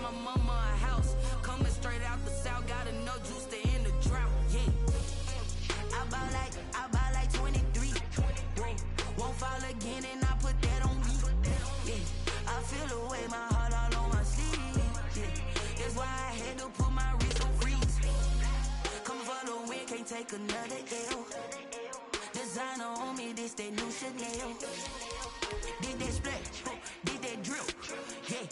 my mama a house. Coming straight out the south, got enough juice to end the drought. Yeah. I buy like 23. Won't fall again and I put that on me. Yeah. I feel the way, my heart all on my sleeve. Yeah. That's why I had to put my wrist on freeze. Come for the win, can't take another L. Designer on me, this that new Chanel. Did that splash, did that drill. Yeah,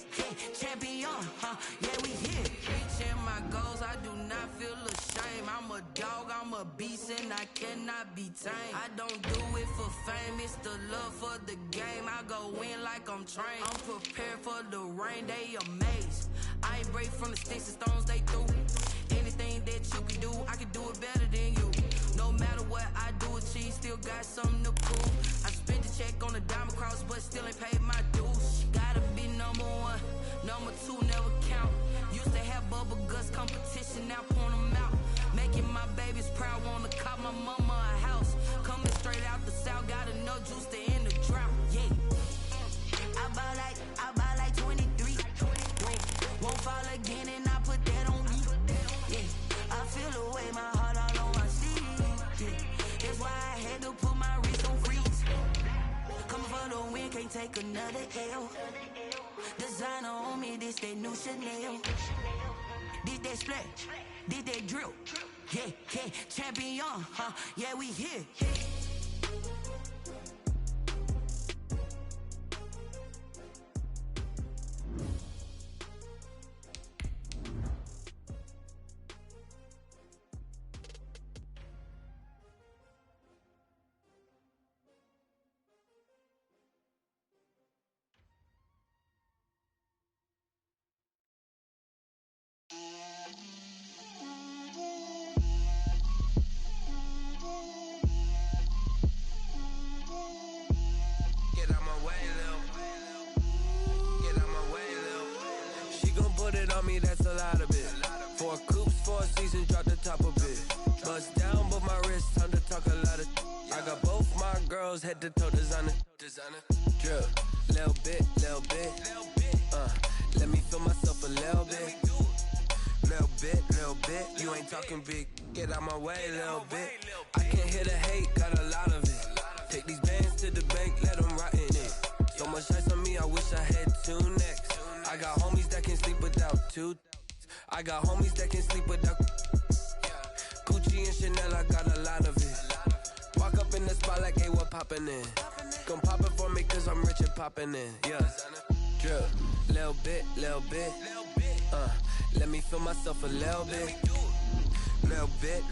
champion, yeah, we here. Reaching my goals, I do not feel ashamed. I'm a dog, I'm a beast, and I cannot be tamed. I don't do it for fame, it's the love for the game. I go in like I'm trained. I'm prepared for the rain, they amazed. I ain't break from the sticks and stones they threw. Anything that you can do, I can do it better than you. No matter what I do, achieve, still got something to prove. I spent the check on the diamond cross, but still ain't paid my dues. Gotta be number one, number two never count. Used to have bubble guts competition, now point them out. Making my babies proud, wanna cop my mama a house. Coming straight out the south, got enough juice to end the drought. Yeah, I buy like 23. Won't fall again and I put that on me. Yeah, I feel the way, my heart all on my sleeve. Yeah, that's why I had to put my wrist on freeze. Coming for the win, can't take another L. Designer on me, this that new Chanel. Did that splash, did that drill. Yeah, champion, yeah, we here. That's a lot of it. 4 coops, 4 seasons, drop the top of it. Bust down, but my wrist, time to talk a lot of. I got both my girls head to toe designer. Drip, little bit. Let me feel myself a little bit. Little bit. You ain't talking big. Get out my way, little bit. I can't hear the hate, got a lot of it. Take these bands to the bank, let them rot in it. So much ice on me, I wish I had 2 necks. I got homies that can sleep without 2. I got homies that can sleep without Gucci and Chanel, I got a lot of it. Walk up in the spot like, hey, what poppin' in? Gon' pop it for me cause I'm rich and poppin' in. Yeah, drip, little bit. Let me feel myself a little bit. Little bit.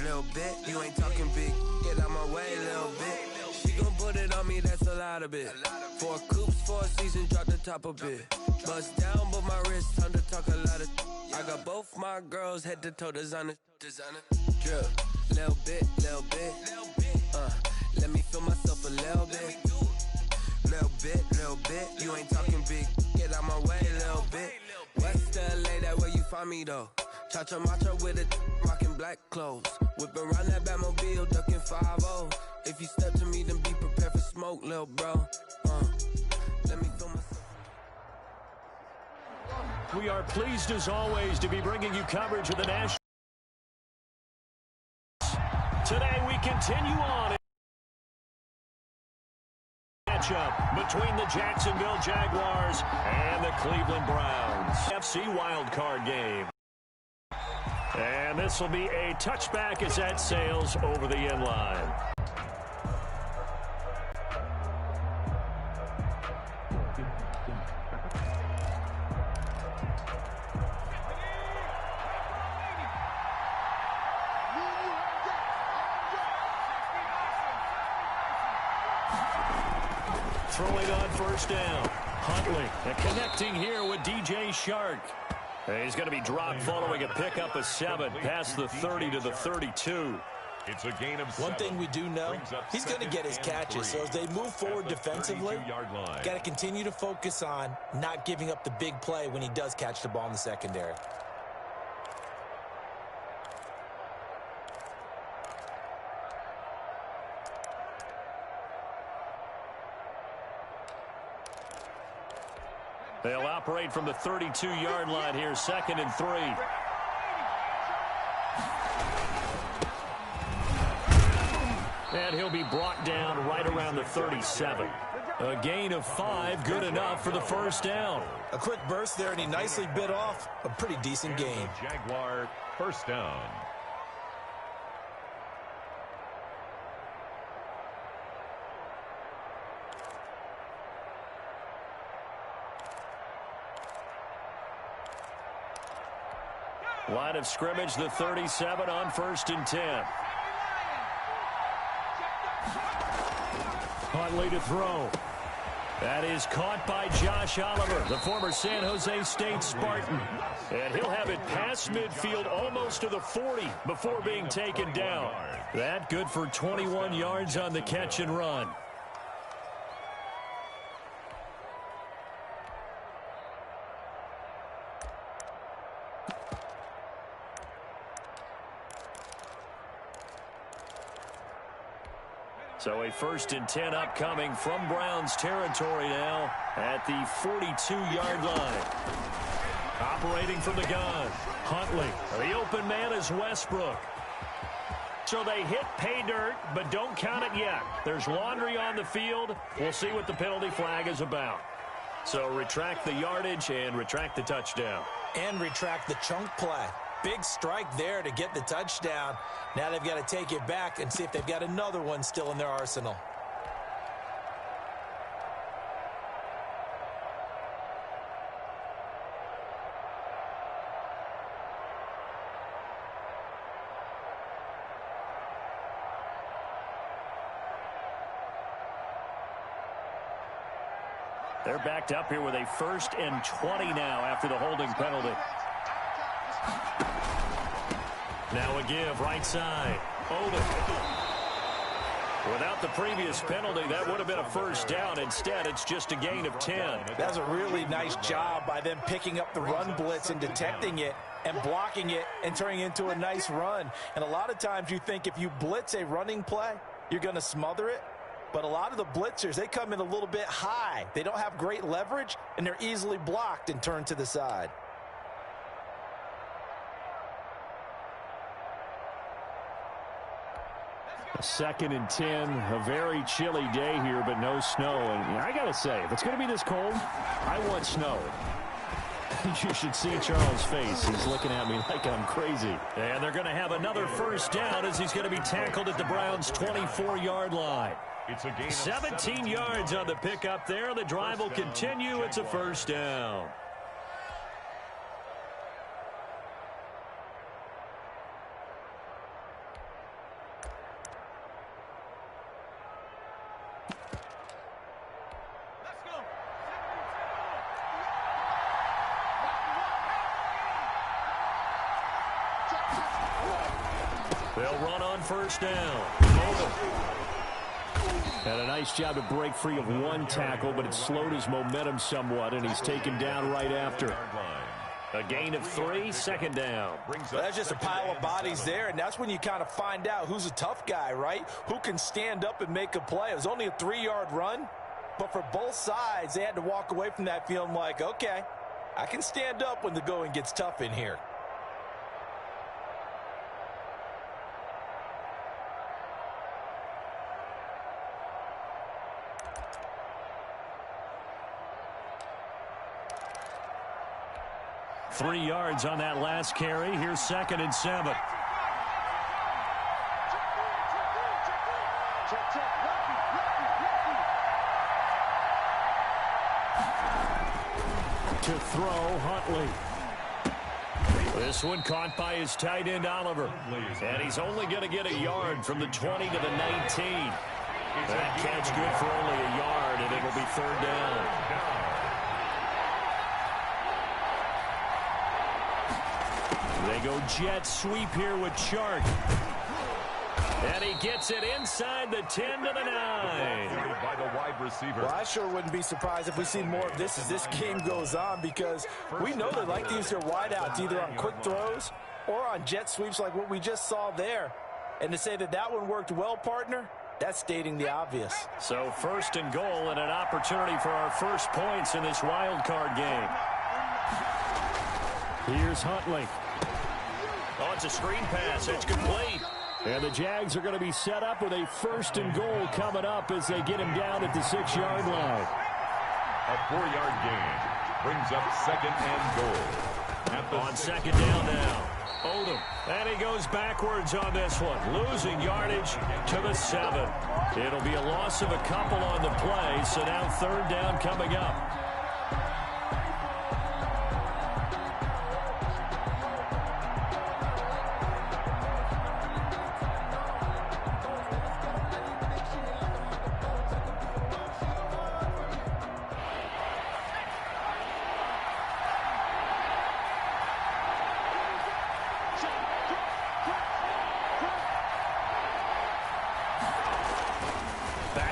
You ain't talking big. Get out my way, little bit. She gon' put it on me, that's a lot of it. 4 coops, 4 seasons, drop the top a bit. Bust down, but my wrist, time to talk a lot of. I got both my girls head to toe designer. Drip, little bit. Let me feel myself a little bit. Little bit. You ain't talking big. Get out my way, little bit. West LA, that where you find me though. Cha-cha matcha with it, rockin' black clothes. Whip around that Batmobile, ducking 5-0. If you step to me, then be prepared for smoke, lil' bro. Let me feel myself. We are pleased as always to be bringing you coverage of the national. Today we continue on. Matchup between the Jacksonville Jaguars and the Cleveland Browns. FC wildcard game. And this will be a touchback as that sails over the end line. Throwing on first down. Huntley and connecting here with DJ Shark. He's going to be dropped following a pickup of 7 past the 30 to the 32. It's a gain of 7. One thing we do know, he's going to get his catches. So as they move forward defensively, got to continue to focus on not giving up the big play when he does catch the ball in the secondary. They allow operate from the 32-yard line here, 2nd and 3. And he'll be brought down right around the 37. A gain of 5, good enough for the first down. A quick burst there, and he nicely bit off a pretty decent gain. Jaguar first down. Line of scrimmage, the 37 on 1st and 10. Huntley to throw. That is caught by Josh Oliver, the former San Jose State Spartan. And he'll have it past midfield almost to the 40 before being taken down. That good for 21 yards on the catch and run. So a 1st and 10 upcoming from Browns territory now at the 42-yard line. Operating from the gun, Huntley. The open man is Westbrook. So they hit pay dirt, but don't count it yet. There's laundry on the field. We'll see what the penalty flag is about. So retract the yardage and retract the touchdown. And retract the chunk play. Big strike there to get the touchdown. Now they've got to take it back and see if they've got another one still in their arsenal. They're backed up here with a 1st and 20 now after the holding penalty. Now a give, right side. Oden. Without the previous penalty, that would have been a first down. Instead, it's just a gain of 10. That's a really nice job by them picking up the run blitz and detecting it and blocking it and turning it into a nice run. And a lot of times you think if you blitz a running play, you're going to smother it. But a lot of the blitzers, they come in a little bit high. They don't have great leverage, and they're easily blocked and turned to the side. A 2nd and 10, a very chilly day here, but no snow. And I got to say, if it's going to be this cold, I want snow. You should see Charles' face. He's looking at me like I'm crazy. And they're going to have another first down as he's going to be tackled at the Browns' 24-yard line. It's a gain of 17 yards on the pickup there. The drive will continue. It's a first down. They'll run on first down. Had a nice job to break free of one tackle, but it slowed his momentum somewhat, and he's taken down right after. A gain of 3, 2nd down. Well, that's just a pile of bodies there, and that's when you kind of find out who's a tough guy, right? Who can stand up and make a play. It was only a 3-yard run, but for both sides, they had to walk away from that feeling like, okay, I can stand up when the going gets tough in here. Three yards on that last carry. Here's 2nd and 7. To throw, Huntley. This one caught by his tight end, Oliver. And he's only going to get a yard from the 20 to the 19. That catch good for only a yard, and it'll be 3rd down. They go jet sweep here with Chark. And he gets it inside the 10 to the 9. By the wide receiver. Well, I sure wouldn't be surprised if we see more of this as this game goes on, because we know they like to use their wideouts either on quick throws or on jet sweeps like what we just saw there. And to say that that one worked well, partner, That's stating the obvious. So first and goal and an opportunity for our first points in this wild card game. Here's Huntley. Oh, it's a screen pass. It's complete. And the Jags are going to be set up with a first and goal coming up as they get him down at the 6-yard line. A 4-yard gain brings up second and goal. On second down now. Odom. And he goes backwards on this one. Losing yardage to the 7. It'll be a loss of a couple on the play. So now third down coming up.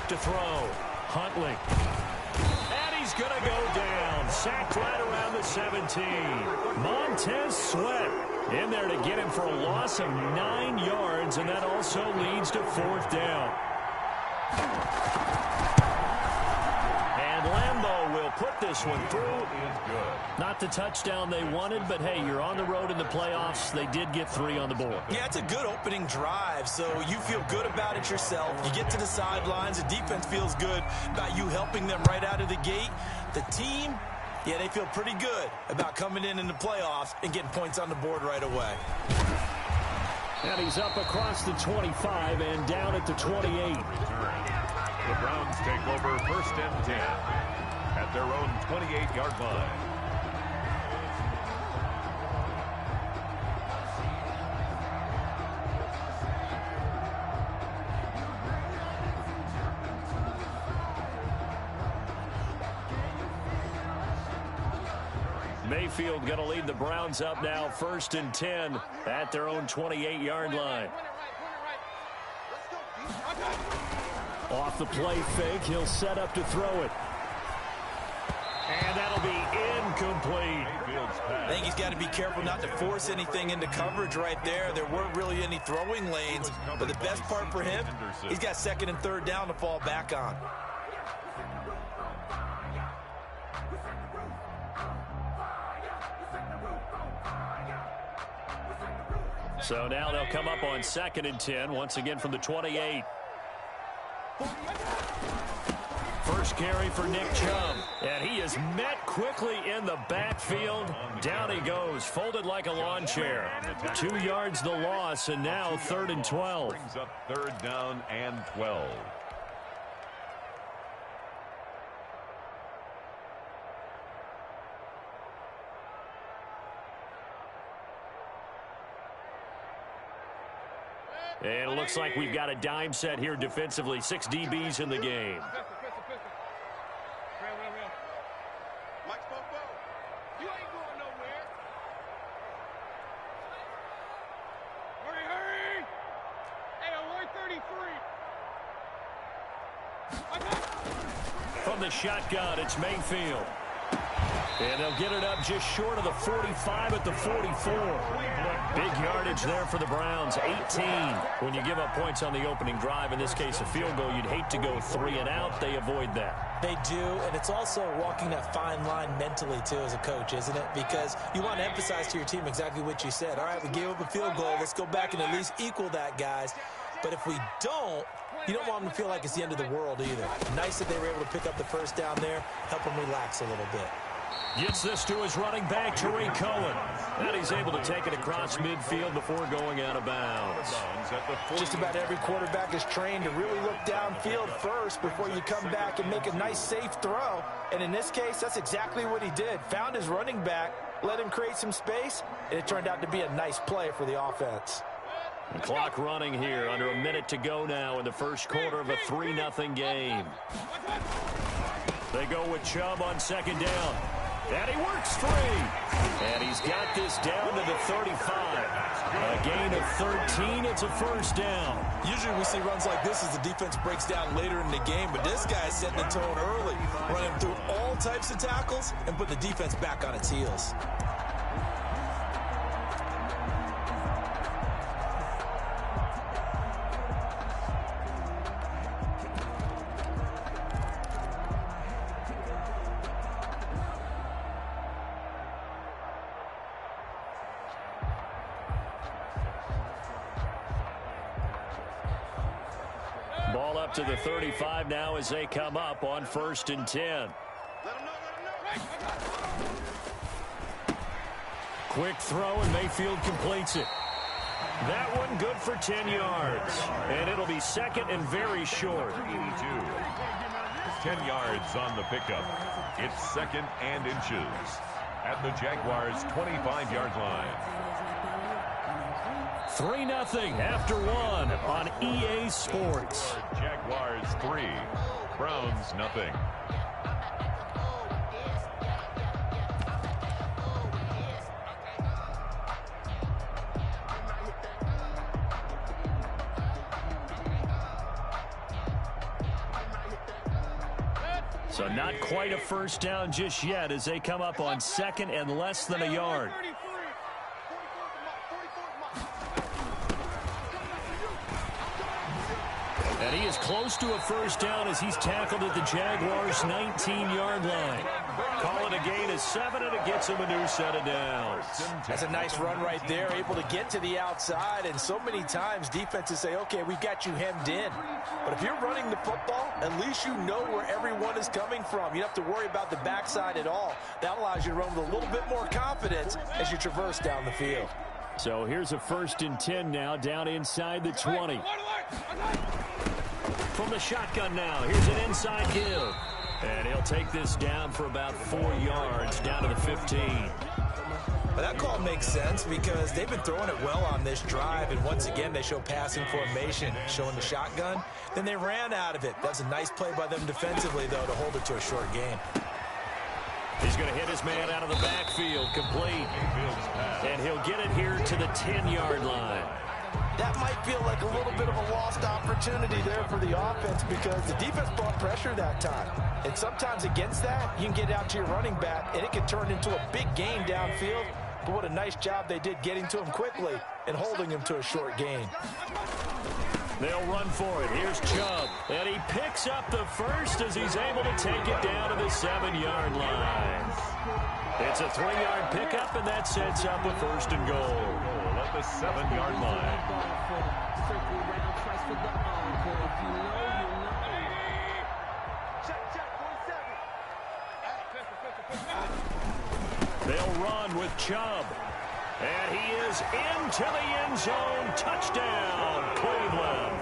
To throw. Huntley. And he's going to go down. Sacked right around the 17. Montez Sweat in there to get him for a loss of 9 yards, and that also leads to fourth down. And Lambeau will put this one through. Not the touchdown they wanted, but hey, you're on the road in the playoffs. They did get 3 on the board. Yeah, it's a good opening drive, so you feel good about it yourself. You get to the sidelines. The defense feels good about you helping them right out of the gate. The team, yeah, they feel pretty good about coming in the playoffs and getting points on the board right away. And he's up across the 25 and down at the 28. The Browns take over first and 10 at their own 28-yard line. Mayfield going to lead the Browns up now, first and 10 at their own 28-yard line. Off the play fake, he'll set up to throw it. And that'll be incomplete. I think he's got to be careful not to force anything into coverage right there. There weren't really any throwing lanes, but the best part for him, he's got second and third down to fall back on. So now they'll come up on second and 10, once again from the 28. First carry for Nick Chubb. And he is met quickly in the backfield. Down he goes, folded like a lawn chair. 2 yards the loss, and now third and 12. Brings up third down and 12. And it looks like we've got a dime set here defensively. 6 DBs in the game. You ain't going nowhere. Hurry. Hey, alert 33. From the shotgun, it's Mayfield. And they'll get it up just short of the 45 at the 44. Big yardage there for the Browns, 18. When you give up points on the opening drive, in this case a field goal, you'd hate to go 3 and out. They avoid that. They do, and it's also walking that fine line mentally, too, as a coach, isn't it? Because you want to emphasize to your team exactly what you said. All right, we gave up a field goal. Let's go back and at least equal that, guys. But if we don't, you don't want them to feel like it's the end of the world either. Nice that they were able to pick up the first down there, help them relax a little bit. Gets this to his running back, Tariq Cohen. And he's able to take it across midfield before going out of bounds. Just about every quarterback is trained to really look downfield first before you come back and make a nice, safe throw. And in this case, that's exactly what he did. Found his running back, let him create some space, and it turned out to be a nice play for the offense. The clock running here, under a minute to go now in the first quarter of a 3-0 game. They go with Chubb on second down. And he works free. And he's got this down to the 35. A gain of 13. It's a first down. Usually we see runs like this as the defense breaks down later in the game, but this guy's setting the tone early, running through all types of tackles and put the defense back on its heels. up to the 35 now as they come up on 1st and 10. Quick throw, and Mayfield completes it. That one good for 10 yards. And it'll be second and very short. 10 yards on the pickup. It's second and inches at the Jaguars' 25-yard line. 3-0 after one on EA Sports. Jaguars 3, Browns nothing. So not quite a first down just yet as they come up on second and less than a yard. And he is close to a first down as he's tackled at the Jaguars' 19-yard line. Call it a gain of 7, and it gets him a new set of downs. That's a nice run right there, able to get to the outside. And so many times defenses say, okay, we've got you hemmed in. But if you're running the football, at least you know where everyone is coming from. You don't have to worry about the backside at all. That allows you to run with a little bit more confidence as you traverse down the field. So here's a 1st and 10 now, down inside the 20. From the shotgun now, here's an inside give. And he'll take this down for about 4 yards, down to the 15. Well, that call makes sense because they've been throwing it well on this drive, and once again they show passing formation, showing the shotgun. Then they ran out of it. That's a nice play by them defensively, though, to hold it to a short gain. He's going to hit his man out of the backfield, complete. And he'll get it here to the 10-yard line. That might feel like a little bit of a lost opportunity there for the offense because the defense brought pressure that time. And sometimes against that, you can get out to your running back, and it can turn into a big gain downfield. But what a nice job they did getting to him quickly and holding him to a short gain. They'll run for it. Here's Chubb. And he picks up the first as he's able to take it down to the 7-yard line. It's a 3-yard pickup, and that sets up a 1st and goal. At the 7-yard line. They'll run with Chubb. And he is into the end zone. Touchdown, Cleveland.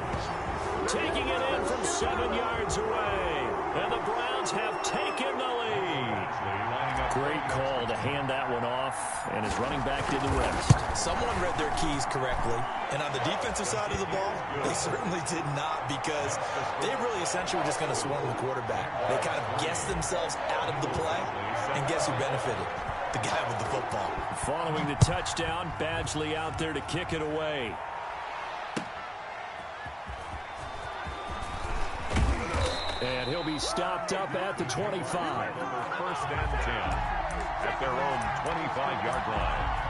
Taking it in from 7 yards away. And the Browns have taken the lead. Great call to hand that one off, and his running back did the rest. Someone read their keys correctly, and on the defensive side of the ball, they certainly did not because they really essentially were just going to swarm the quarterback. They kind of guessed themselves out of the play, and guess who benefited? The guy with the football. Following the touchdown, Badgley out there to kick it away. And he'll be stopped up at the 25. 1st and 10 at their own 25-yard line.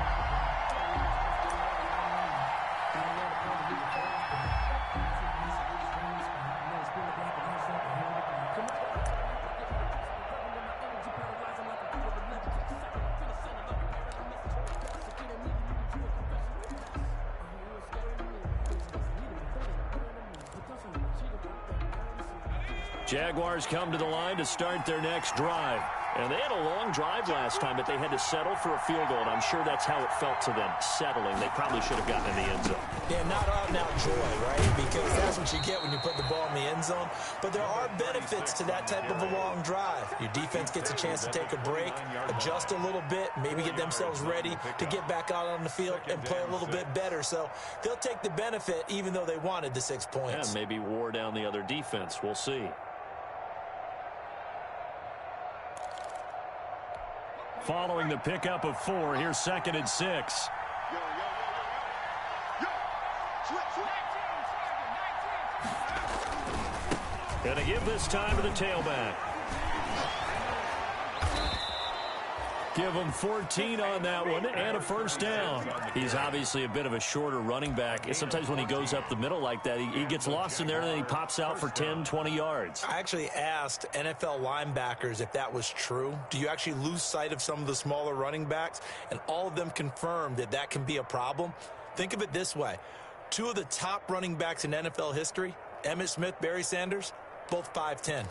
Jaguars come to the line to start their next drive. And they had a long drive last time, but they had to settle for a field goal, and I'm sure that's how it felt to them, settling. They probably should have gotten in the end zone. Yeah, not out-and-out joy, right? Because that's what you get when you put the ball in the end zone. But there are benefits to that type of a long drive. Your defense gets a chance to take a break, adjust a little bit, maybe get themselves ready to get back out on the field and play a little bit better. So they'll take the benefit even though they wanted the 6 points. Yeah, maybe wore down the other defense. We'll see. Following the pickup of 4, here's 2nd and 6. Gonna give this time to the tailback. Give him 14 on that one and a 1st down. He's obviously a bit of a shorter running back. Sometimes when he goes up the middle like that, he gets lost in there and then he pops out for 10, 20 yards. I actually asked NFL linebackers if that was true. Do you actually lose sight of some of the smaller running backs? And all of them confirmed that that can be a problem. Think of it this way. 2 of the top running backs in NFL history Emmitt Smith, Barry Sanders, both 5'10".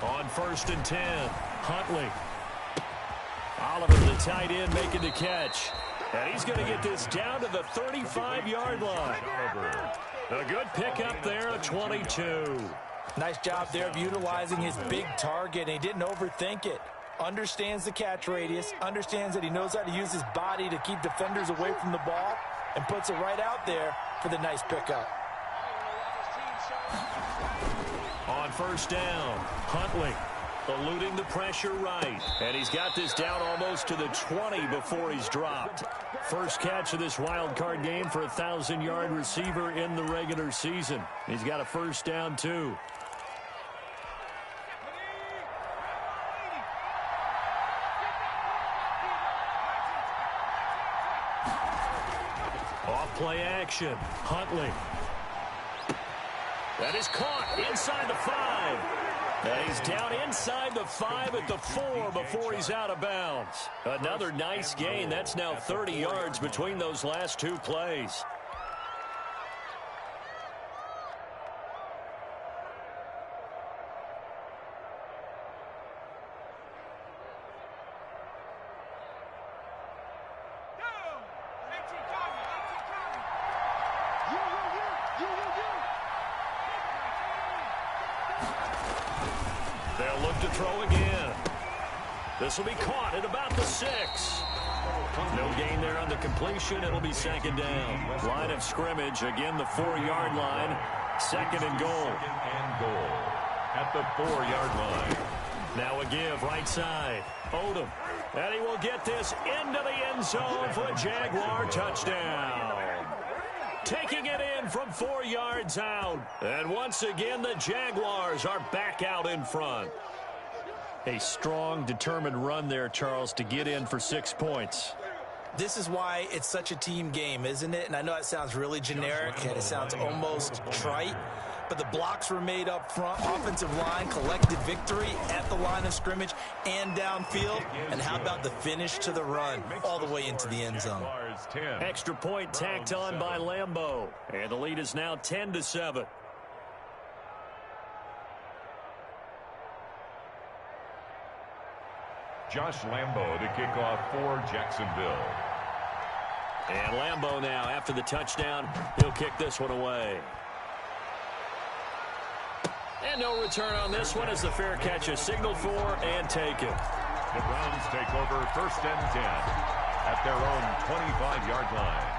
On 1st and 10, Huntley. Oliver, the tight end, making the catch. And he's going to get this down to the 35-yard line. A good pickup there, a 22. Nice job there of utilizing his big target, and he didn't overthink it. Understands the catch radius, understands that he knows how to use his body to keep defenders away from the ball, and puts it right out there for the nice pickup. On 1st down, Huntley eluding the pressure right. And he's got this down almost to the 20 before he's dropped. First catch of this wild card game for a 1,000-yard receiver in the regular season. He's got a 1st down, too. Off-play action. Huntley. That is caught inside the 5. And he's down inside the 5 at the 4 before he's out of bounds. Another nice gain. That's now 30 yards between those last 2 plays. They'll look to throw again. This will be caught at about the 6. No gain there on the completion. It'll be 2nd down. Line of scrimmage, again the 4-yard line. 2nd and goal. 2nd and goal at the 4-yard line. Now a give right side. Odom. And he will get this into the end zone for a Jaguar touchdown. Taking it in from 4 yards out. And once again, the Jaguars are back out in front. A strong, determined run there, Charles, to get in for 6 points. This is why it's such a team game, isn't it? And I know it sounds really generic and it sounds almost trite, but the blocks were made up front. Offensive line collected victory at the line of scrimmage and downfield. And how about the finish to the run all the way into the end zone? Extra point tacked on by Lambeau. And the lead is now 10-7. Josh Lambeau to kick off for Jacksonville. And Lambeau now, after the touchdown, he'll kick this one away. And no return on this one as the fair catch is signaled for and taken. The Browns take over 1st and 10 at their own 25-yard line.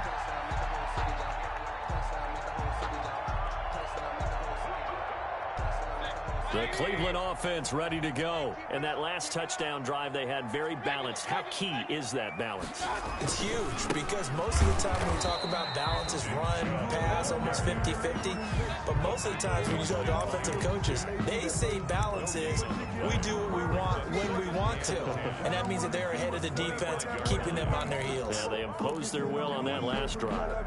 The Cleveland offense ready to go. And that last touchdown drive they had very balanced. How key is that balance? It's huge because most of the time when we talk about balance is run, pass, almost 50-50. But most of the times when you talk to offensive coaches, they say balance is we do what we want when we want to. And that means that they're ahead of the defense, keeping them on their heels. Yeah, they imposed their will on that last drive.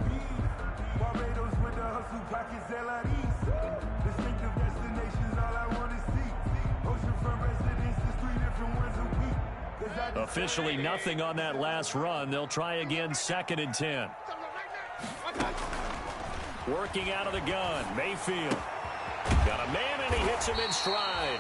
Officially nothing on that last run. They'll try again 2nd and 10. Working out of the gun. Mayfield. Got a man and he hits him in stride.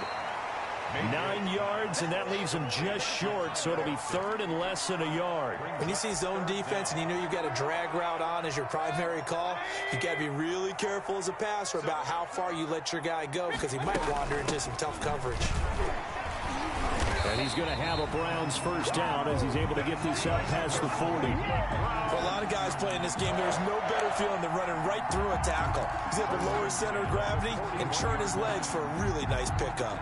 9 yards, and that leaves him just short, so it'll be 3rd and less than a yard. When you see zone defense and you know you've got a drag route on as your primary call, you got to be really careful as a passer about how far you let your guy go because he might wander into some tough coverage. And he's going to have a Browns 1st down as he's able to get this up past the 40. For a lot of guys playing this game, there's no better feeling than running right through a tackle. He's able to lower his center of gravity and turn his legs for a really nice pickup.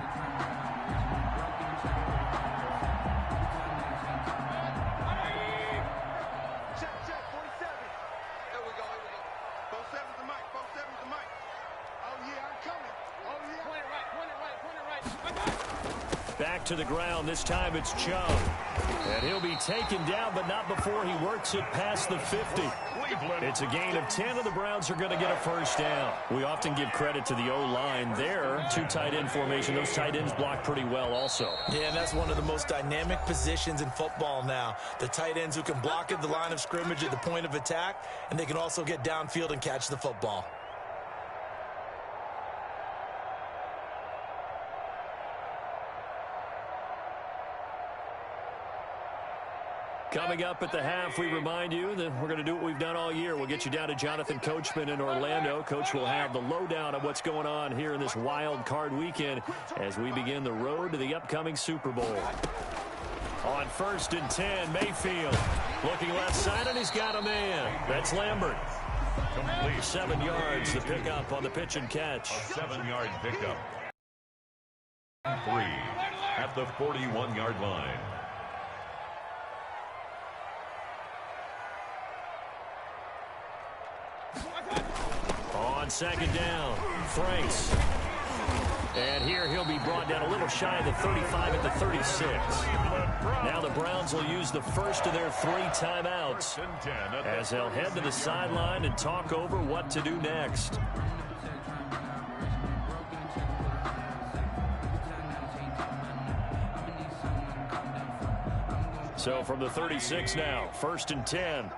Back to the ground. This time it's Chubb. And he'll be taken down, but not before he works it past the 50. It's a gain of 10, and the Browns are going to get a first down. We often give credit to the O-line there. Two tight end formation. Those tight ends block pretty well also. Yeah, and that's one of the most dynamic positions in football now. The tight ends who can block at the line of scrimmage at the point of attack, and they can also get downfield and catch the football. Coming up at the half, we remind you that we're going to do what we've done all year. We'll get you down to Jonathan Coachman in Orlando. Coach will have the lowdown of what's going on here in this wild card weekend as we begin the road to the upcoming Super Bowl. On 1st and 10, Mayfield looking left side, and he's got a man. That's Lambert. Complete. 7 yards to pick up on the pitch and catch. A 7-yard pickup. 3 at the 41-yard line. On 2nd down, Franks. And here he'll be brought down a little shy of the 35 at the 36. Now the Browns will use the first of their 3 timeouts as they'll head to the sideline and talk over what to do next. So from the 36 now, 1st and 10.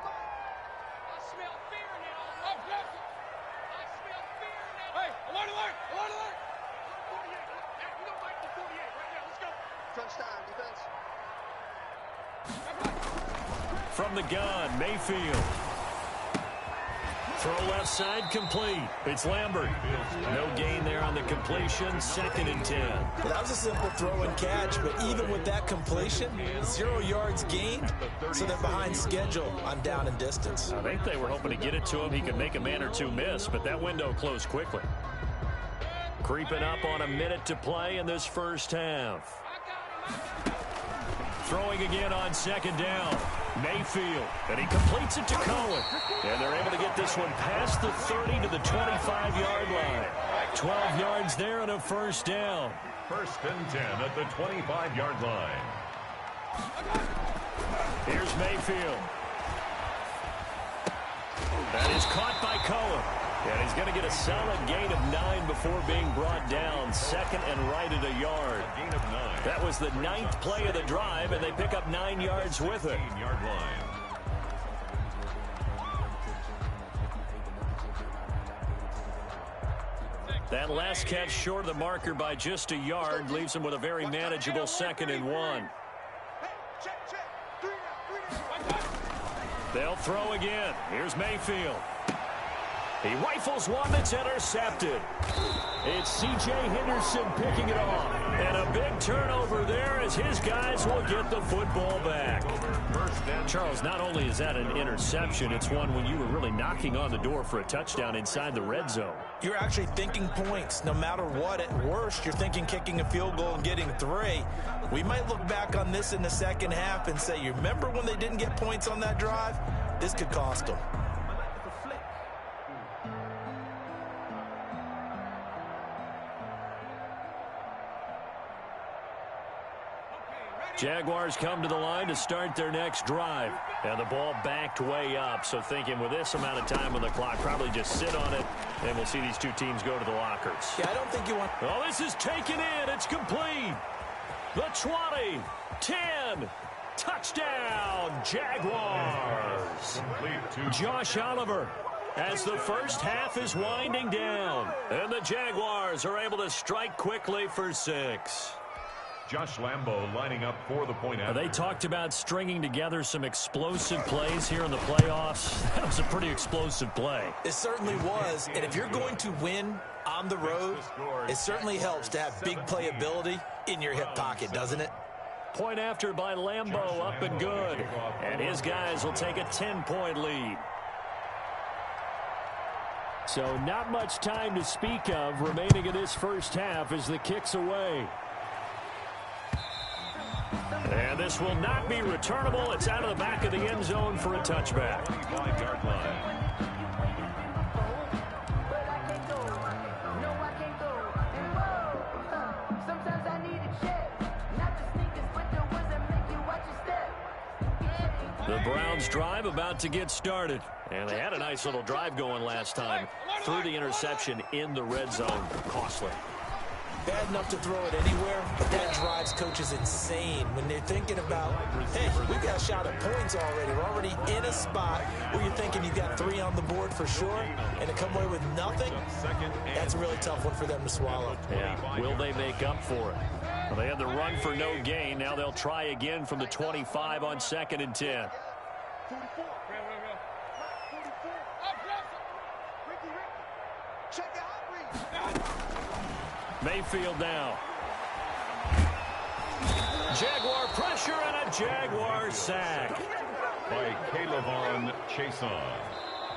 From the gun, Mayfield. Throw left side, complete. It's Lambert. No gain there on the completion. 2nd and 10. Well, that was a simple throw and catch, but even with that completion, 0 yards gained, so they're behind schedule on down and distance. I think they were hoping to get it to him. He could make a man or two miss, but that window closed quickly. Creeping up on a minute to play in this first half. Throwing again on 2nd down. Mayfield, and he completes it to Cohen. And they're able to get this one past the 30 to the 25-yard line. 12 yards there and a first down. 1st and 10 at the 25-yard line. Here's Mayfield. That is caught by Cohen. And he's going to get a solid gain of 9 before being brought down. 2nd and right at a yard. A gain of 9. That was the 9th play of the drive, and they pick up 9 yards with it. 15-yard line. That last catch short of the marker by just a yard leaves him with a very manageable 2nd and 1. They'll throw again. Here's Mayfield. He rifles one that's intercepted. It's C.J. Henderson picking it off. And a big turnover there as his guys will get the football back. Charles, not only is that an interception, it's one when you were really knocking on the door for a touchdown inside the red zone. You're actually thinking points no matter what. At worst, you're thinking kicking a field goal and getting 3. We might look back on this in the second half and say, you remember when they didn't get points on that drive? This could cost them. Jaguars come to the line to start their next drive. And the ball backed way up. So thinking with this amount of time on the clock, probably just sit on it, and we'll see these two teams go to the lockers. Yeah, I don't think you want... Oh, this is taken in. It's complete. The 20, 10, touchdown, Jaguars. Josh Oliver as the first half is winding down. And the Jaguars are able to strike quickly for 6. Josh Lambo lining up for the point after. They talked about stringing together some explosive plays here in the playoffs. That was a pretty explosive play. It certainly was. And if you're going to win on the road, it certainly helps to have big playability in your hip pocket, doesn't it? Point after by Lambo, up and good. And his guys will take a 10-point lead. So not much time to speak of remaining in this first half as the kick's away. And this will not be returnable. It's out of the back of the end zone for a touchback. 25-yard line. The Browns drive about to get started. And they had a nice little drive going last time. Threw the interception in the red zone. Costly. Bad enough to throw it anywhere, but that drives coaches insane when they're thinking about, hey, we got a shot at points already. We're already in a spot where you're thinking you've got 3 on the board for sure, and to come away with nothing, that's a really tough one for them to swallow. Yeah, will they make up for it? Well, they had the run for no gain. Now they'll try again from the 25 on 2nd and 10. Mayfield now. Jaguar pressure and a Jaguar sack. By Kaylavon Chason.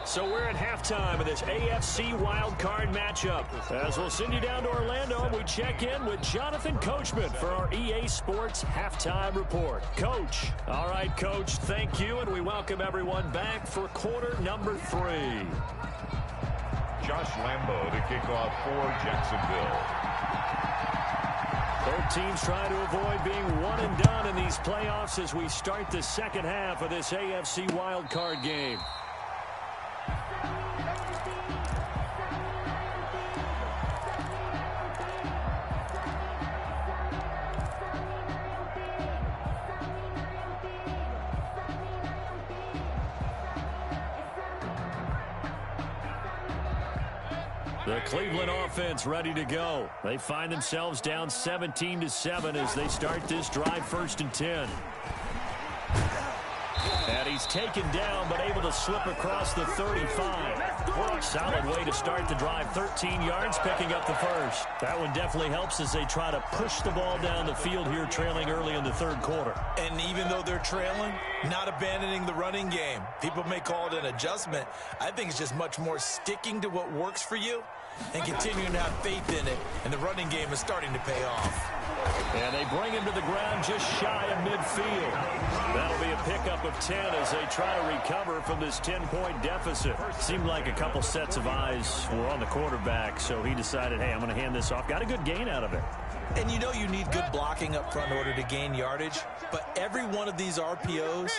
So we're at halftime of this AFC wildcard matchup. As we'll send you down to Orlando, we check in with Jonathan Coachman for our EA Sports Halftime Report. Coach. All right, Coach, thank you, and we welcome everyone back for quarter number 3. Josh Lambo to kick off for Jacksonville. Both teams try to avoid being one and done in these playoffs as we start the second half of this AFC wildcard game. The Cleveland offense ready to go. They find themselves down 17-7 as they start this drive 1st and 10. And he's taken down but able to slip across the 35. Solid way to start the drive. 13 yards, picking up the first. That one definitely helps as they try to push the ball down the field here, trailing early in the 3rd quarter. And even though they're trailing, not abandoning the running game. People may call it an adjustment. I think it's just much more sticking to what works for you and continuing to have faith in it. And the running game is starting to pay off. And they bring him to the ground just shy of midfield. That'll be a pickup of 10 as they try to recover from this 10-point deficit. Seemed like a couple sets of eyes were on the quarterback, so he decided, hey, I'm going to hand this off. Got a good gain out of it. And you know you need good blocking up front in order to gain yardage, but every one of these RPOs,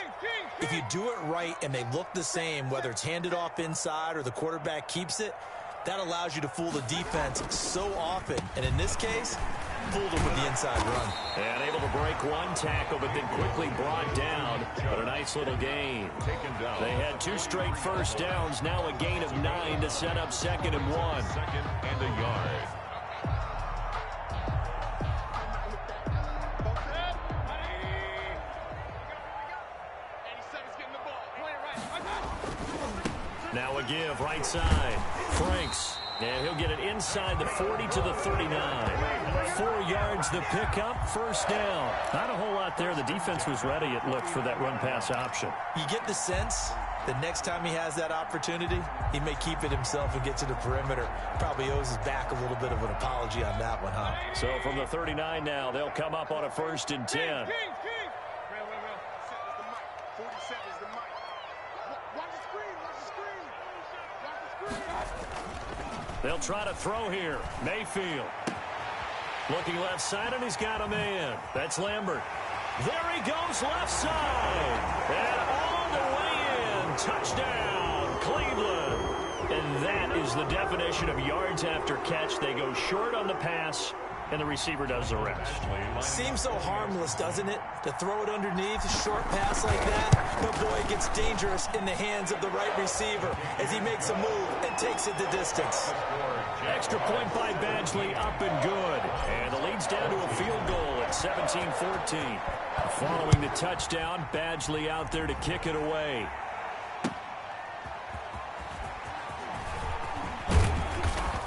if you do it right and they look the same, whether it's handed off inside or the quarterback keeps it, that allows you to fool the defense so often. And in this case, fooled them with the inside run. And able to break one tackle, but then quickly brought down. But a nice little gain. They had 2 straight first downs. Now a gain of 9 to set up 2nd and 1. 2nd and a yard. Now a give, right side. Franks. And he'll get it inside the 40 to the 39. 4 yards the pickup, 1st down. Not a whole lot there. The defense was ready, it looked, for that run-pass option. You get the sense the next time he has that opportunity, he may keep it himself and get to the perimeter. Probably owes his back a little bit of an apology on that one, huh? So from the 39 now, they'll come up on a 1st and 10. They'll try to throw here. Mayfield. Looking left side, and he's got a man. That's Lambert. There he goes, left side. And all the way in. Touchdown, Cleveland. And that is the definition of yards after catch. They go short on the pass, and the receiver does the rest. Seems so harmless, doesn't it? To throw it underneath, a short pass like that. But boy, it gets dangerous in the hands of the right receiver as he makes a move and takes it the distance. Extra point by Badgley, up and good. And the lead's down to a field goal at 17-14. Following the touchdown, Badgley out there to kick it away.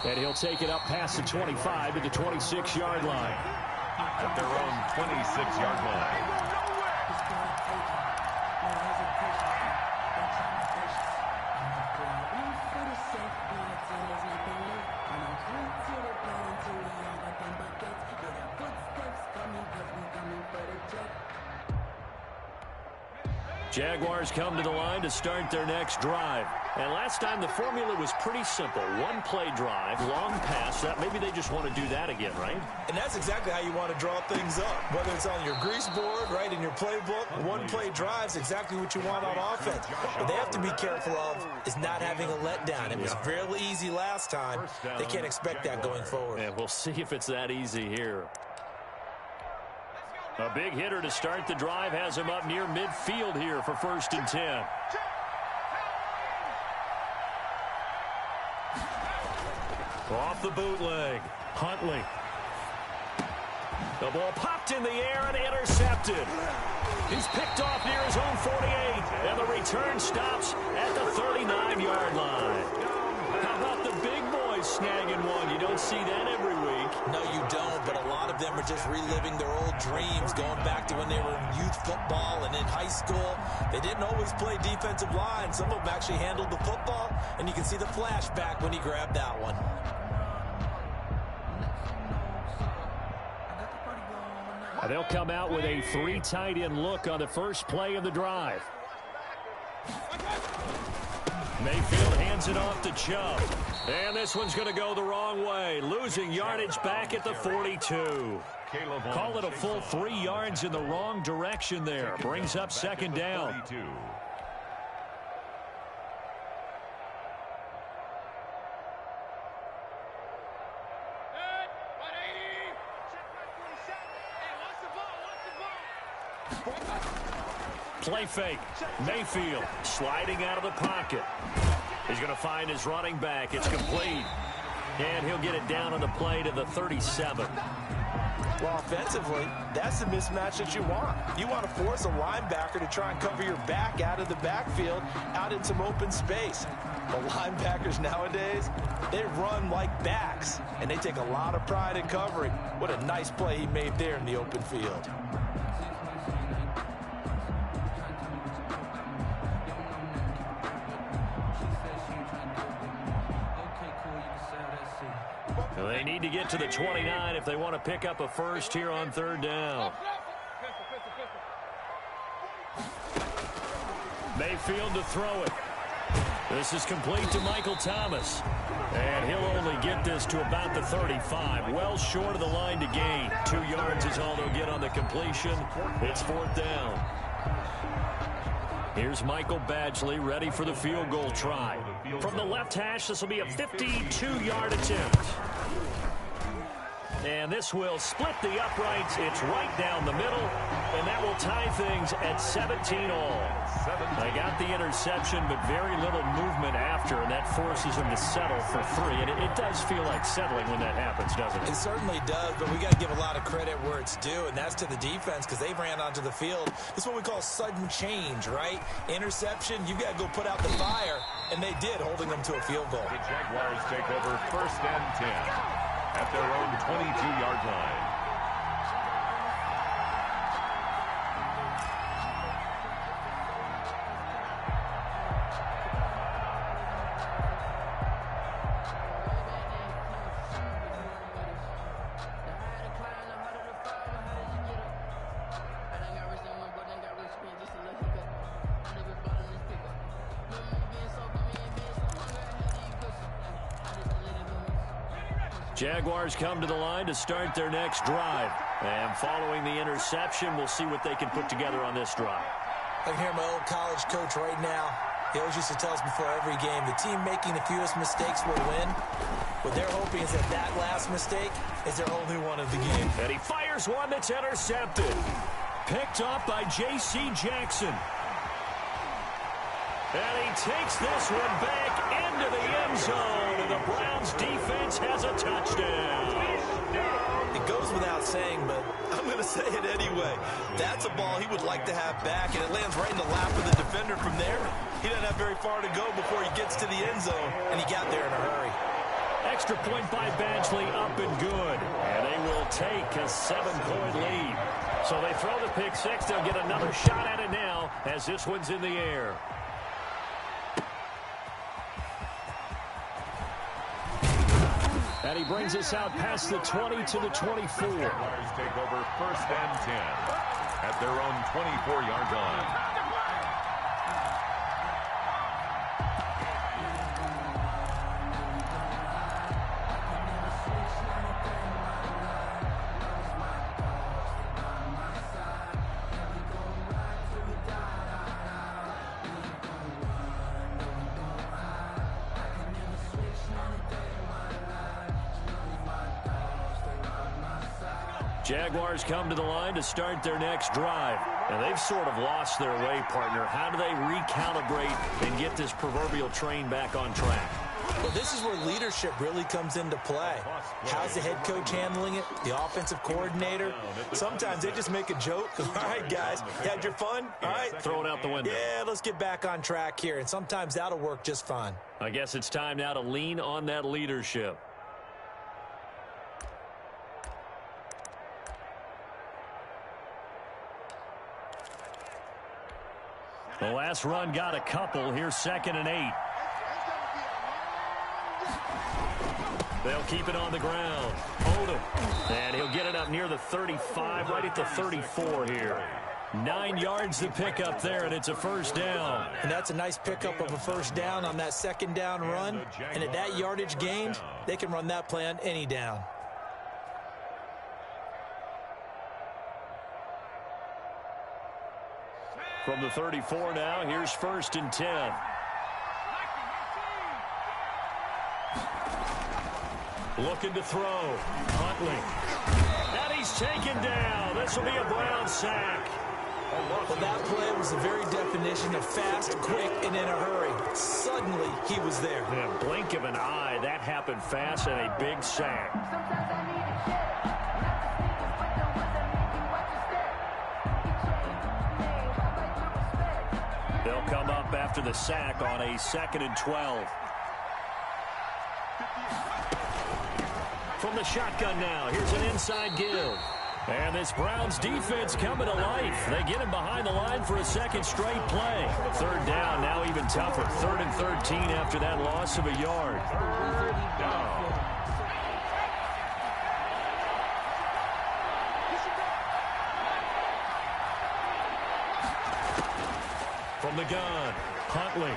And he'll take it up past the 25 to the 26-yard line. At their own 26-yard line. Jaguars come to the line to start their next drive. And last time the formula was pretty simple. One play drive, long pass. Maybe they just want to do that again, right? And that's exactly how you want to draw things up. Whether it's on your grease board, right, in your playbook, one play drive is exactly what you want on offense. What they have to be careful of is not having a letdown. It was fairly easy last time. They can't expect that going forward. And we'll see if it's that easy here. A big hitter to start the drive has him up near midfield here for 1st and 10. Off the bootleg, Huntley. The ball popped in the air and intercepted. He's picked off near his own 48, and the return stops at the 39-yard line. How about the big boys snagging one? You don't see that every week. No, you don't, but a lot of them are just reliving their old dreams, going back to when they were in youth football and in high school. They didn't always play defensive line. Some of them actually handled the football, and you can see the flashback when he grabbed that one. They'll come out with a 3 tight end look on the first play of the drive. Mayfield hands it off to Chubb. And this one's going to go the wrong way. Losing yardage back at the 42. Call it a full 3 yards in the wrong direction there. Brings up 2nd down. Play fake. Mayfield sliding out of the pocket. He's going to find his running back. It's complete. And he'll get it down on the play to the 37. Well, offensively, that's the mismatch that you want. You want to force a linebacker to try and cover your back out of the backfield, out in some open space. The linebackers nowadays, they run like backs, and they take a lot of pride in covering. What a nice play he made there in the open field. They need to get to the 29 if they want to pick up a first here on 3rd down. Mayfield to throw it. This is complete to Michael Thomas. And he'll only get this to about the 35. Well short of the line to gain. 2 yards is all they'll get on the completion. It's 4th down. Here's Michael Badgley ready for the field goal try. From the left hash, this will be a 52-yard attempt. And this will split the uprights. It's right down the middle, and that will tie things at 17 all. They got the interception, but very little movement after, and that forces them to settle for 3. And it does feel like settling when that happens, doesn't it? It certainly does, but we got to give a lot of credit where it's due, and that's to the defense because they ran onto the field. This is what we call sudden change, right? Interception, you got to go put out the fire, and they did, holding them to a field goal. The Jaguars take over 1st and 10. At their own 22-yard line. Jaguars come to the line to start their next drive. And following the interception, we'll see what they can put together on this drive. I can hear my old college coach right now. He always used to tell us before every game, the team making the fewest mistakes will win. What they're hoping is that that last mistake is their only one of the game. And he fires one that's intercepted. Picked off by J.C. Jackson. And he takes this one back into the end zone, and the Browns defense has a touchdown. It goes without saying, but I'm going to say it anyway. That's a ball he would like to have back, and it lands right in the lap of the defender from there. He doesn't have very far to go before he gets to the end zone, and he got there in a hurry. Extra point by Badgley, up and good. And they will take a 7-point lead. So they throw the pick six. They'll get another shot at it now as this one's in the air. And he brings us out past the 20 to the 24. Jaguars take over 1st and 10 at their own 24-yard line. Jaguars come to the line to start their next drive. And they've sort of lost their way, partner. How do they recalibrate and get this proverbial train back on track? Well, this is where leadership really comes into play. How's the head coach handling it? The offensive coordinator? Sometimes they just make a joke. All right, guys, you had your fun? All right. Throw it out the window. Yeah, let's get back on track here. And sometimes that'll work just fine. I guess it's time now to lean on that leadership. The last run got a couple. Here's 2nd and 8. They'll keep it on the ground. Odom. And he'll get it up near the 35, right at the 34 here. 9 yards to pick up there, and it's a first down. And that's a nice pickup of a first down on that 2nd down run. And at that yardage gained, they can run that play on any down. From the 34 now, here's 1st and 10. Looking to throw. Huntley. And he's taken down. This will be a Brown sack. Well, that play was the very definition of fast, quick, and in a hurry. Suddenly, he was there. In a blink of an eye, that happened fast and a big sack. They'll come up after the sack on a 2nd and 12. From the shotgun now, here's an inside give. And this Browns defense coming to life. They get him behind the line for a 2nd straight play. 3rd down, now even tougher. 3rd and 13 after that loss of a yard. 3rd down. From the gun, Huntley.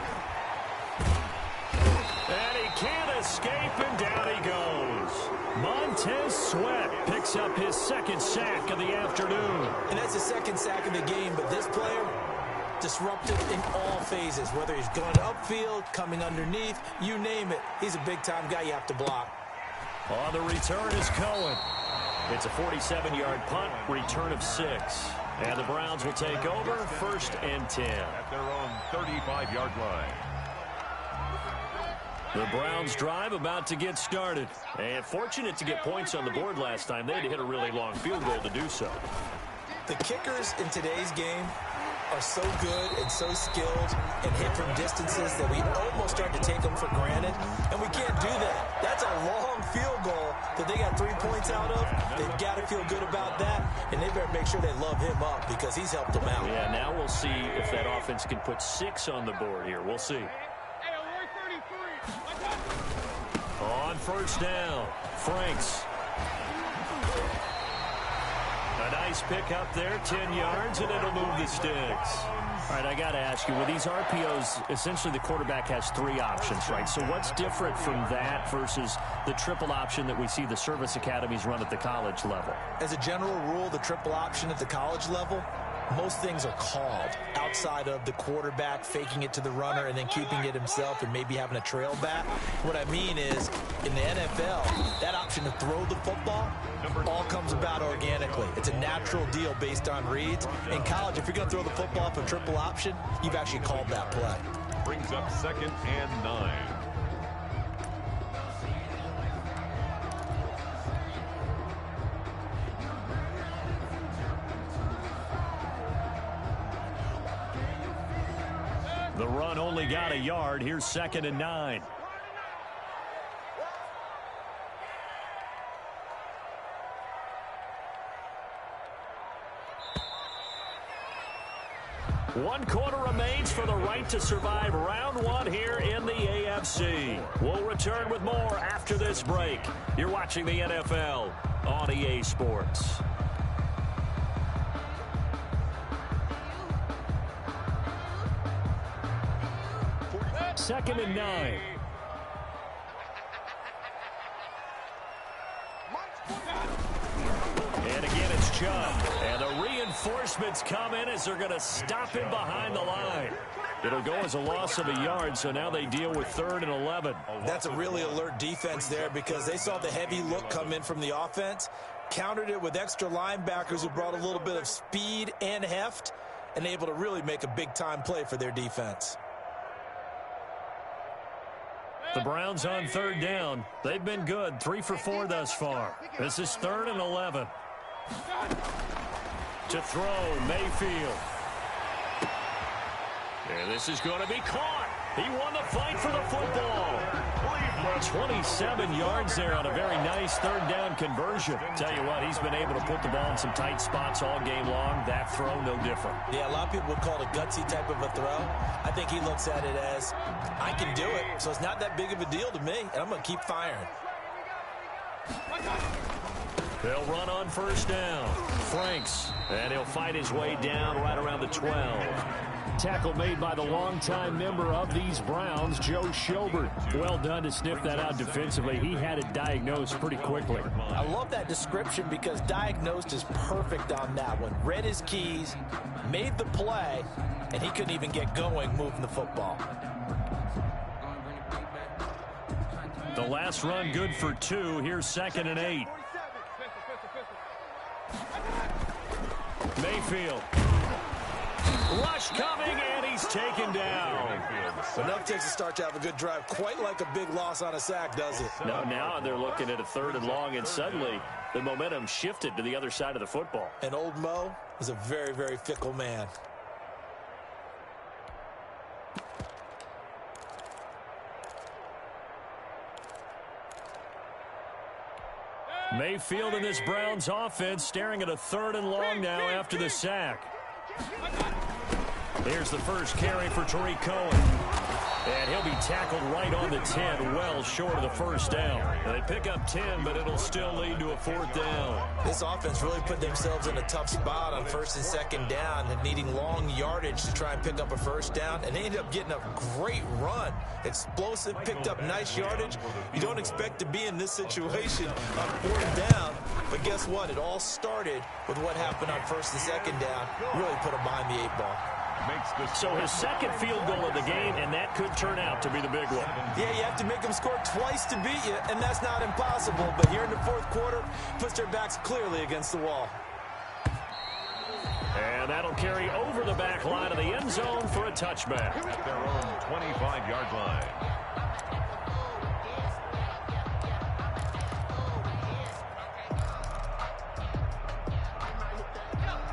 And he can't escape, and down he goes. Montez Sweat picks up his 2nd sack of the afternoon. And that's the 2nd sack of the game, but this player disruptive in all phases, whether he's going upfield, coming underneath, you name it. He's a big-time guy you have to block. On the return is Cohen. It's a 47-yard punt, return of 6. And the Browns will take over, 1st and 10. At their own 35-yard line. The Browns drive about to get started. And fortunate to get points on the board last time. They had to hit a really long field goal to do so. The kickers in today's game are so good and so skilled and hit from distances that we almost start to take them for granted. And we can't do that. That's a long field goal that they got 3 points out of. They've got to feel good about that. And they better make sure they love him up because he's helped them out. Yeah, now we'll see if that offense can put 6 on the board here. We'll see. On 1st down, Franks. A nice pick up there, 10 yards, and it'll move the sticks. All right, I got to ask you, with these RPOs, essentially the quarterback has 3 options, right? So what's different from that versus the triple option that we see the service academies run at the college level? As a general rule, the triple option at the college level, most things are called outside of the quarterback faking it to the runner and then keeping it himself and maybe having a trail back. What I mean is, in the NFL, that option to throw the football all comes about organically. It's a natural deal based on reads. In college, if you're going to throw the football off a triple option, you've actually called that play. Brings up 2nd and 9. The run only got a yard. Here's 2nd and 9. One quarter remains for the right to survive round 1 here in the AFC. We'll return with more after this break. You're watching the NFL on EA Sports. 2nd and 9. And again, it's Chubb. And the reinforcements come in as they're going to stop him behind the line. It'll go as a loss of a yard, so now they deal with 3rd and 11. That's a really alert defense there because they saw the heavy look come in from the offense. countered it with extra linebackers who brought a little bit of speed and heft and able to really make a big-time play for their defense. The Browns on third down. They've been good, 3 for 4 thus far. This is 3rd and 11. To throw, Mayfield. And this is going to be caught. He won the fight for the football. 27 yards there on a very nice third down conversion. Tell you what, he's been able to put the ball in some tight spots all game long. That throw, no different. Yeah, a lot of people would call it a gutsy type of a throw. I think he looks at it as, I can do it, so it's not that big of a deal to me, and I'm going to keep firing. They'll run on first down. Franks, and he'll fight his way down right around the 12. Tackle made by the longtime member of these Browns, Joe Schobert. Well done to sniff that out defensively. He had it diagnosed pretty quickly. I love that description because diagnosed is perfect on that one. Read his keys, made the play, and he couldn't even get going moving the football. The last run good for 2. Here's 2nd and 8. Mayfield. Rush coming, and he's taken down. Enough takes a start to have a good drive. Quite like a big loss on a sack, does it? No, now they're looking at a 3rd and long, and suddenly the momentum shifted to the other side of the football. And old Mo is a very, very fickle man. Mayfield in this Browns offense staring at a 3rd and long now after the sack. Here's the first carry for Tariq Cohen. And he'll be tackled right on the 10, well short of the first down. They pick up 10, but it'll still lead to a 4th down. This offense really put themselves in a tough spot on 1st and 2nd down and needing long yardage to try and pick up a 1st down. And they ended up getting a great run. Explosive, picked up nice yardage. You don't expect to be in this situation on 4th down. But guess what? It all started with what happened on 1st and 2nd down. Really put them behind the 8 ball. So his second field goal of the game, and that could turn out to be the big one. Yeah, you have to make them score twice to beat you, and that's not impossible. But here in the 4th quarter, puts their backs clearly against the wall. And that'll carry over the back line of the end zone for a touchback. At their own 25-yard line.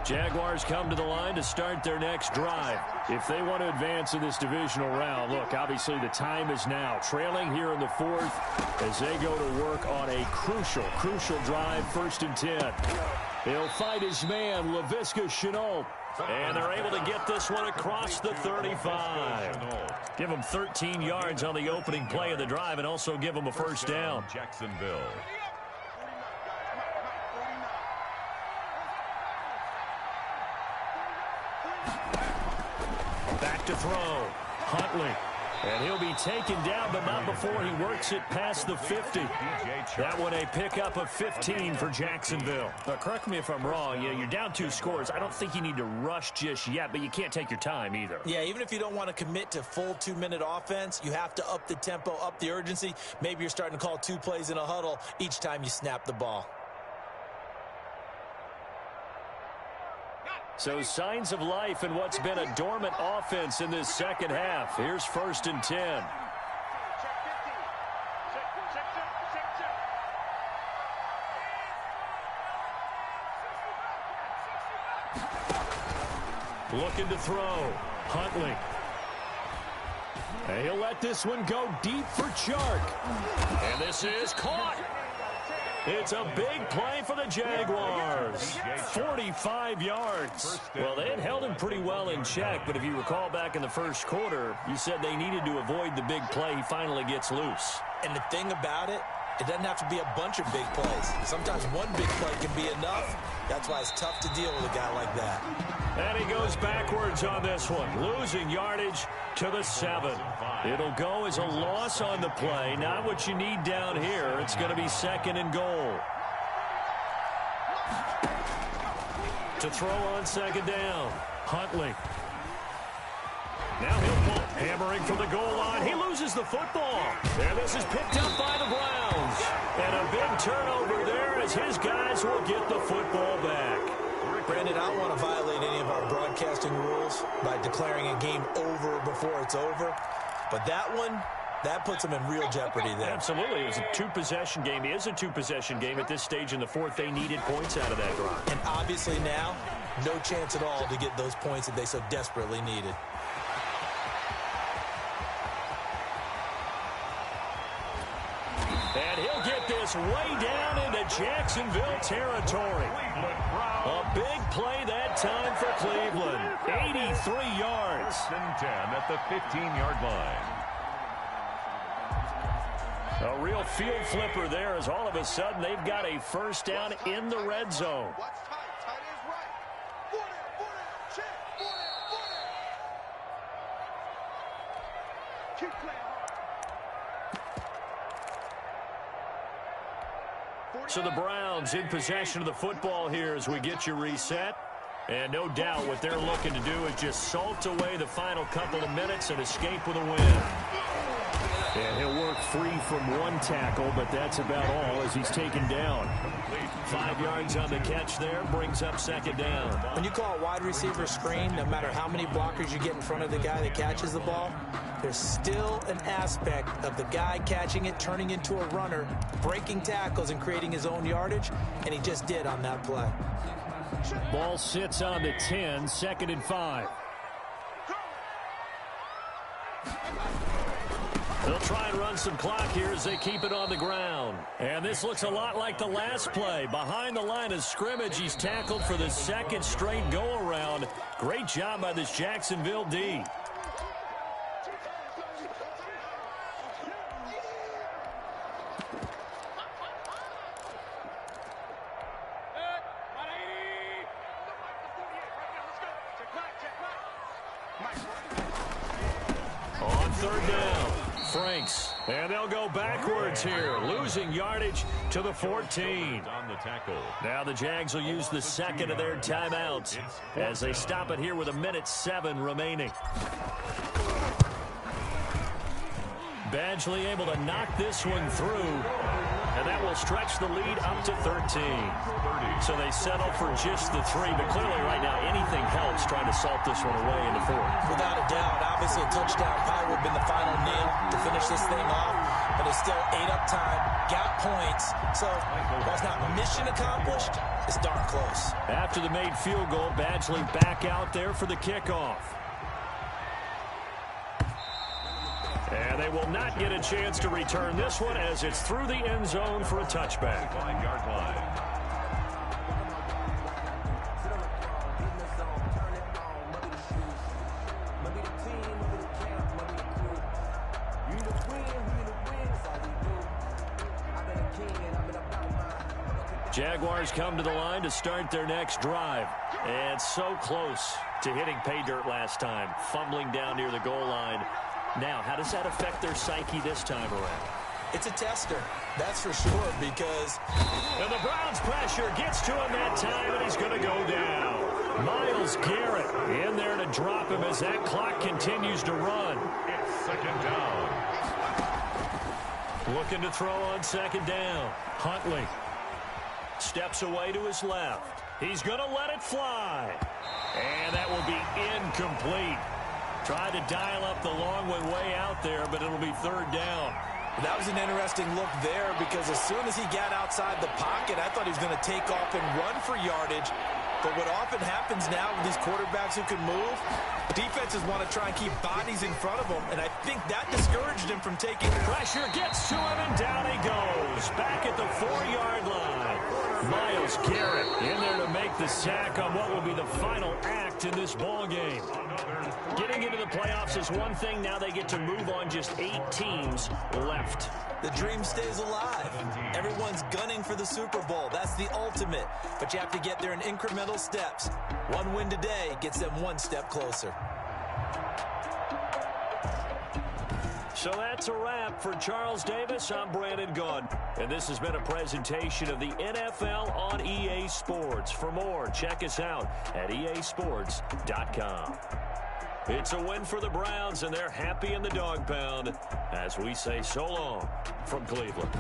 Jaguars come to the line to start their next drive. If they want to advance in this divisional round, look, obviously the time is now. Trailing here in the 4th as they go to work on a crucial drive, 1st and 10. He'll fight his man, Laviska Shenault. And they're able to get this one across the 35. Give them 13 yards on the opening play of the drive and also give them a 1st down. Jacksonville. Back to throw. Huntley. And he'll be taken down, but not before he works it past the 50. That one a pickup of 15 for Jacksonville. But correct me if I'm wrong. You're down 2 scores. I don't think you need to rush just yet, but you can't take your time either. Yeah, even if you don't want to commit to full 2-minute offense, you have to up the tempo, up the urgency. Maybe you're starting to call 2 plays in a huddle each time you snap the ball. So signs of life in what's been a dormant offense in this second half. Here's 1st and 10. Looking to throw. Huntley. And he'll let this one go deep for Chark. And this is caught. It's a big play for the Jaguars. 45 yards. Well, they had held him pretty well in check, but if you recall back in the 1st quarter, you said they needed to avoid the big play. He finally gets loose. And the thing about it, it doesn't have to be a bunch of big plays. Sometimes one big play can be enough. That's why it's tough to deal with a guy like that. And he goes backwards on this one, losing yardage to the 7. It'll go as a loss on the play. Not what you need down here. It's going to be 2nd and goal. To throw on 2nd down, Huntley. Now he'll pull. Hammering from the goal line. He loses the football. And this is picked up by the Browns. And a big turnover there as his guys will get the football back. Brandon, I don't want to violate any of our broadcasting rules by declaring a game over before it's over. But that one, that puts them in real jeopardy there. Absolutely. It was a two-possession game. It is a two-possession game at this stage in the fourth. They needed points out of that drive. And obviously now, no chance at all to get those points that they so desperately needed. And he'll get this way down into Jacksonville territory. A big play that time for Cleveland. 83 yards. 10 at the 15-yard line. A real field flipper there as all of a sudden they've got a first down in the red zone. So the Browns in possession of the football here as we get you reset. And no doubt what they're looking to do is just salt away the final couple of minutes and escape with a win. And he'll work free from one tackle, but that's about all as he's taken down. 5 yards on the catch there, brings up second down. When you call a wide receiver screen, no matter how many blockers you get in front of the guy that catches the ball, there's still an aspect of the guy catching it, turning into a runner, breaking tackles and creating his own yardage, and he just did on that play. Ball sits on the 10, 2nd and 5. They'll try and run some clock here as they keep it on the ground. And this looks a lot like the last play. Behind the line of scrimmage, he's tackled for the second straight go-around. Great job by this Jacksonville D. On third down, Franks. And they'll go backwards here, losing yardage to the 14. On the tackle. Now the Jags will use the second of their timeouts as they stop it here with 1:07 remaining. Badgley able to knock this one through, and that will stretch the lead up to 13. So they settle for just the 3, but clearly right now anything helps trying to salt this one away in the 4th. Without a doubt, obviously a touchdown probably would have been the final nail to finish this thing off, but it's still 8 up time, got points, so while it's not mission accomplished, it's darn close. After the made field goal, Badgley back out there for the kickoff. And they will not get a chance to return this one as it's through the end zone for a touchback. 5-yard line. Jaguars come to the line to start their next drive. And so close to hitting pay dirt last time, fumbling down near the goal line. Now, how does that affect their psyche this time around? It's a tester, that's for sure, because... And the Browns pressure gets to him that time, and he's going to go down. Myles Garrett in there to drop him as that clock continues to run. It's second down. Looking to throw on second down. Huntley steps away to his left. He's going to let it fly. And that will be incomplete. Tried to dial up the long one way out there, but it'll be third down. That was an interesting look there because as soon as he got outside the pocket, I thought he was going to take off and run for yardage. But what often happens now with these quarterbacks who can move, defenses want to try and keep bodies in front of them, and I think that discouraged him from taking pressure. Gets to him, and down he goes. Back at the 4-yard line. Myles Garrett in there to make the sack on what will be the final act in this ball game. Getting into the playoffs is one thing. Now they get to move on. Just 8 teams left. The dream stays alive. Everyone's gunning for the Super Bowl. That's the ultimate. But you have to get there in incremental steps. One win today gets them one step closer. So that's a wrap for Charles Davis. I'm Brandon Gunn. And this has been a presentation of the NFL on EA Sports. For more, check us out at easports.com. It's a win for the Browns, and they're happy in the dog pound as we say so long from Cleveland.